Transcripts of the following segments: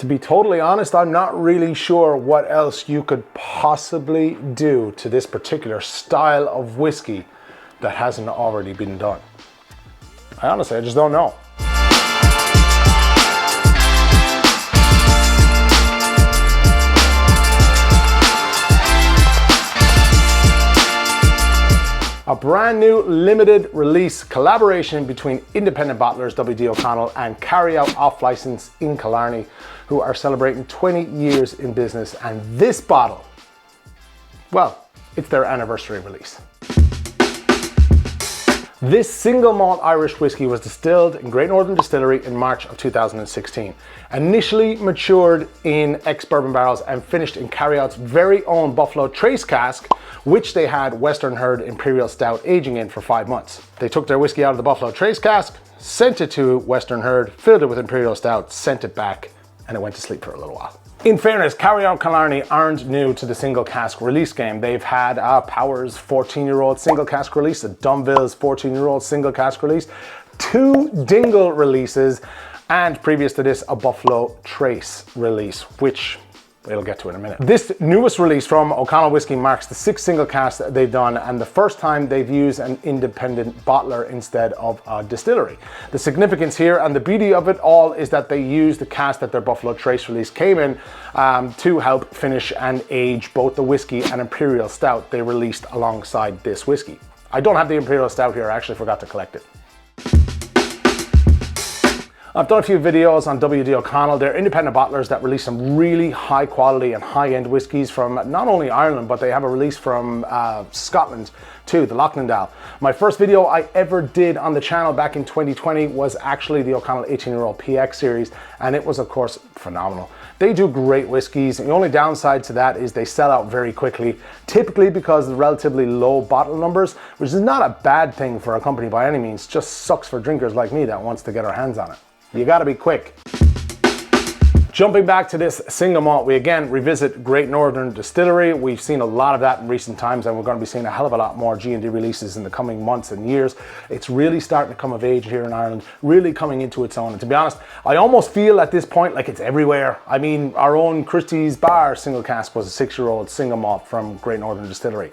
To be totally honest, I'm not really sure what else you could possibly do to this particular style of whiskey that hasn't already been done. I just don't know. A brand new limited release collaboration between independent bottlers WD Oconnell and Carryout off license in Killarney, who are celebrating 20 years in business. And this bottle, well, it's their anniversary release. This single malt Irish whiskey was distilled in Great Northern Distillery in March of 2016. Initially matured in ex-bourbon barrels and finished in Carryout's very own Buffalo Trace cask, which they had Western Herd Imperial Stout aging in for 5 months. They took their whiskey out of the Buffalo Trace cask, sent it to Western Herd, filled it with Imperial Stout, sent it back, and it went to sleep for a little while. In fairness, Carryout Killarney aren't new to the single cask release game. They've had Power's 14-year-old single cask release, a Dunville's 14-year-old single cask release, 2 Dingle releases, and previous to this, a Buffalo Trace release, which we'll get to in a minute. This newest release from Oconnell Whisky marks the 6th single cask that they've done and the first time they've used an independent bottler instead of a distillery. The significance here and the beauty of it all is that they used the cask that their Buffalo Trace release came in to help finish and age both the whiskey and Imperial Stout they released alongside this whiskey. I don't have the Imperial Stout here, I actually forgot to collect it. I've done a few videos on WD Oconnell. They're independent bottlers that release some really high quality and high-end whiskies from not only Ireland, but they have a release from Scotland too, the Lochlindale. My first video I ever did on the channel back in 2020 was actually the Oconnell 18-year-old PX series, and it was of course phenomenal. They do great whiskies. The only downside to that is they sell out very quickly, typically because of the relatively low bottle numbers, which is not a bad thing for a company by any means, just sucks for drinkers like me that wants to get our hands on it. You gotta be quick. Jumping back to this single malt, we again revisit Great Northern Distillery. We've seen a lot of that in recent times, and we're going to be seeing a hell of a lot more G&D releases in the coming months and years. It's really starting to come of age here in Ireland, really coming into its own. And to be honest, I almost feel at this point like it's everywhere. I mean, our own Christy's Bar single cask was a 6-year-old single malt from Great Northern Distillery.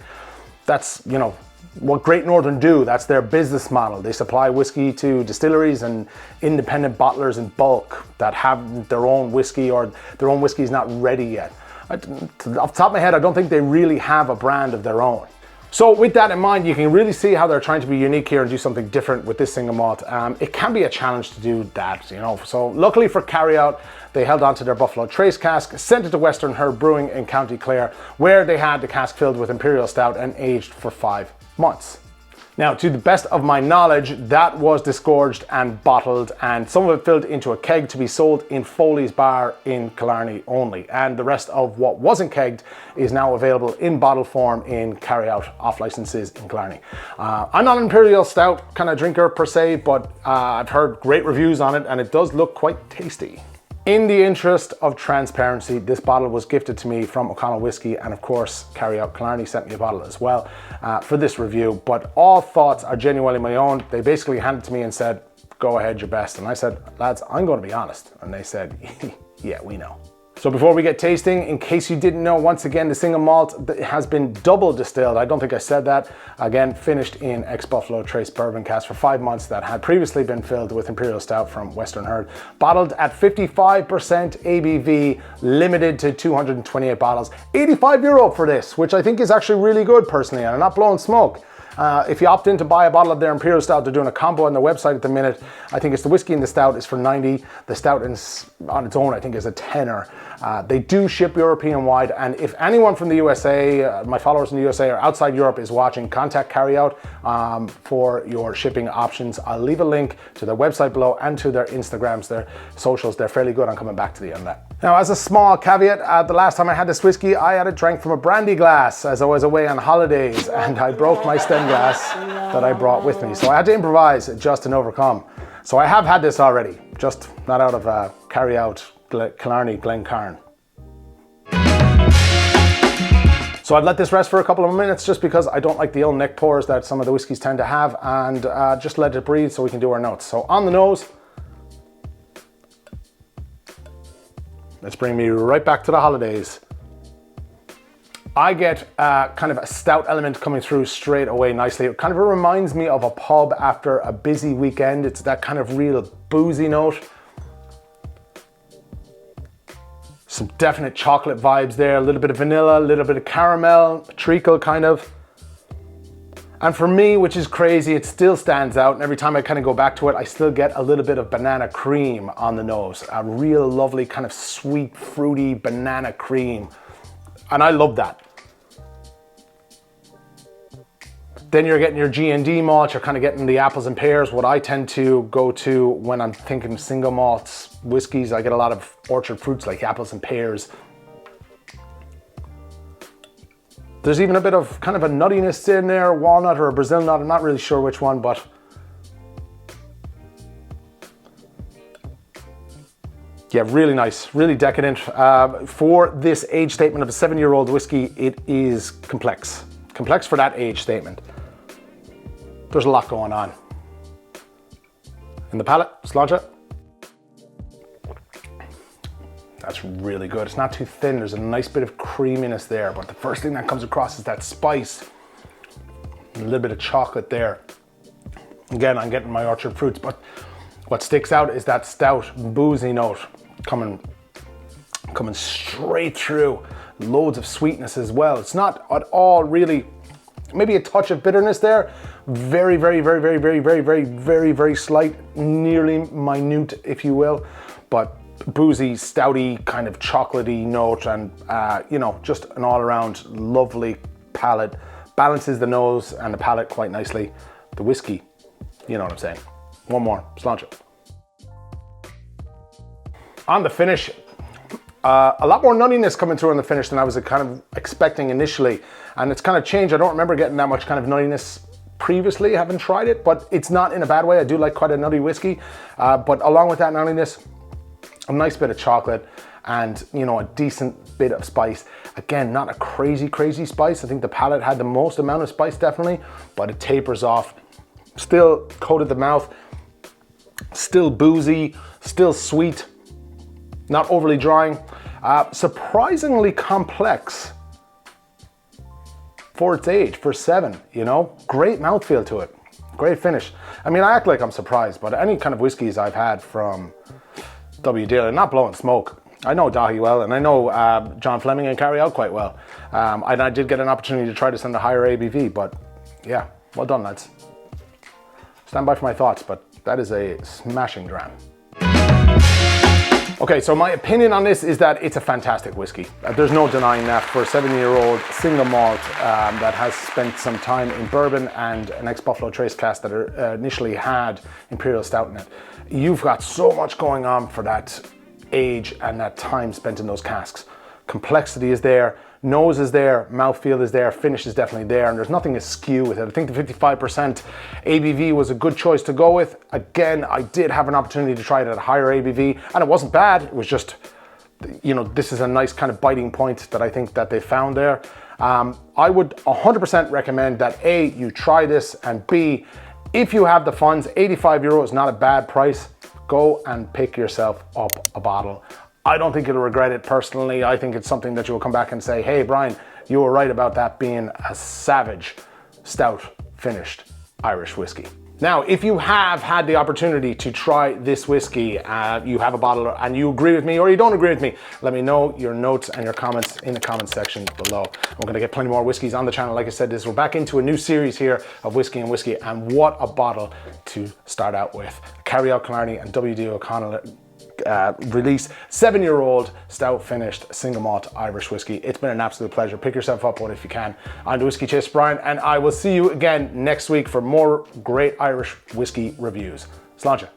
That's, you know, what Great Northern do. That's their business model. They supply whiskey to distilleries and independent bottlers in bulk that have their own whiskey or their own whiskey is not ready yet. Off the top of my head, I don't think they really have a brand of their own. So with that in mind, you can really see how they're trying to be unique here and do something different with this single malt. It can be a challenge to do that, you know. So luckily for Carryout, they held on to their Buffalo Trace cask, sent it to Western Herd Brewing in County Clare, where they had the cask filled with Imperial Stout and aged for 5 months. Now, to the best of my knowledge, that was disgorged and bottled, and some of it filled into a keg to be sold in Foley's Bar in Killarney only. And the rest of what wasn't kegged is now available in bottle form in Carryout off licenses in Killarney. I'm not an Imperial Stout kind of drinker per se, but I've heard great reviews on it and it does look quite tasty. In the interest of transparency, this bottle was gifted to me from Oconnell Whisky, and of course Carryout Killarney sent me a bottle as well for this review, but all thoughts are genuinely my own. They basically handed it to me and said, go ahead, your best. And I said, lads, I'm going to be honest. And they said, yeah, we know. So before we get tasting, in case you didn't know, once again, the single malt has been double distilled. I don't think I said that. Again, finished in ex-Buffalo Trace bourbon cask for 5 months that had previously been filled with Imperial Stout from Western Herd. Bottled at 55% ABV, limited to 228 bottles. €85 for this, which I think is actually really good personally, and I'm not blowing smoke. If you opt in to buy a bottle of their Imperial Stout, they're doing a combo on their website at the minute. I think it's the whiskey and the stout is for 90. The stout on its own, I think, is a tenner. They do ship European wide, and if anyone from the USA, my followers in the USA or outside Europe is watching, contact Carryout for your shipping options. I'll leave a link to their website below and to their Instagrams, their socials. They're fairly good on coming back to the end of that. Now, as a small caveat, the last time I had this whiskey, I had it drank from a brandy glass as I was away on holidays, and I broke my stem glass that I brought with me. So I had to improvise just and overcome. So I have had this already, just not out of Carryout Killarney Glencairn. So I've let this rest for a couple of minutes just because I don't like the old neck pours that some of the whiskeys tend to have, and just let it breathe so we can do our notes. So on the nose, Let's bring me right back to the holidays. I get kind of a stout element coming through straight away nicely. It kind of reminds me of a pub after a busy weekend. It's that kind of real boozy note. Some definite chocolate vibes there, a little bit of vanilla, a little bit of caramel, treacle kind of. And for me, which is crazy, it still stands out. And every time I kind of go back to it, I still get a little bit of banana cream on the nose. A real lovely kind of sweet, fruity banana cream. And I love that. Then you're getting your G&D malt, you're kind of getting the apples and pears. What I tend to go to when I'm thinking single malts, whiskeys, I get a lot of orchard fruits like apples and pears. There's even a bit of kind of a nuttiness in there, walnut or a Brazil nut, I'm not really sure which one, but yeah, really nice, really decadent. For this age statement of a 7-year-old whiskey, it is complex. Complex for that age statement. There's a lot going on. In the palate, Sláinte. That's really good. It's not too thin. There's a nice bit of creaminess there, but the first thing that comes across is that spice. A little bit of chocolate there. Again, I'm getting my orchard fruits, but what sticks out is that stout, boozy note coming straight through. Loads of sweetness as well. It's not at all really, maybe a touch of bitterness there. Very, very, very, very, very, very, very, very, very slight, nearly minute, if you will, but boozy, stouty, kind of chocolatey note, and you know, just an all-around lovely palate. Balances the nose and the palate quite nicely. The whiskey, you know what I'm saying. One more, Sláinte. On the finish, a lot more nuttiness coming through on the finish than I was kind of expecting initially, and it's kind of changed. I don't remember getting that much kind of nuttiness previously, I haven't tried it, but it's not in a bad way. I do like quite a nutty whiskey, but along with that nuttiness, a nice bit of chocolate and, you know, a decent bit of spice. Again, not a crazy spice. I think the palate had the most amount of spice, definitely, but it tapers off. Still coated the mouth, still boozy, still sweet, not overly drying, surprisingly complex for its age, for 7, you know? Great mouthfeel to it, great finish. I mean, I act like I'm surprised, but any kind of whiskeys I've had from W. Dealer, not blowing smoke. I know Dahi well, and I know John Fleming and Carryout quite well. And I did get an opportunity to try this in the higher ABV, but yeah, well done, lads. Stand by for my thoughts, but that is a smashing dram. Okay, so my opinion on this is that it's a fantastic whiskey. There's no denying that for a 7-year-old single malt that has spent some time in bourbon and an ex-Buffalo Trace cask that initially had Imperial Stout in it. You've got so much going on for that age and that time spent in those casks. Complexity is there, nose is there, mouthfeel is there, finish is definitely there, and there's nothing askew with it. I think the 55% ABV was a good choice to go with. Again, I did have an opportunity to try it at a higher ABV, and it wasn't bad. It was just, you know, this is a nice kind of biting point that I think that they found there. I would 100% recommend that A, you try this, and B, if you have the funds, €85 is not a bad price. Go and pick yourself up a bottle. I don't think you'll regret it personally. I think it's something that you'll come back and say, hey, Brian, you were right about that being a savage, stout, finished Irish whiskey. Now, if you have had the opportunity to try this whiskey, you have a bottle and you agree with me or you don't agree with me, let me know your notes and your comments in the comment section below. We're gonna get plenty more whiskeys on the channel. Like I said, we're back into a new series here of whiskey and whiskey, and what a bottle to start out with. Carryout Killarney and W.D. Oconnell release 7-year-old stout finished single malt Irish whiskey. It's been an absolute pleasure. Pick yourself up one if you can. I'm the Whiskey Chaser Brian, and I will see you again next week for more great Irish whiskey reviews. Sláinte.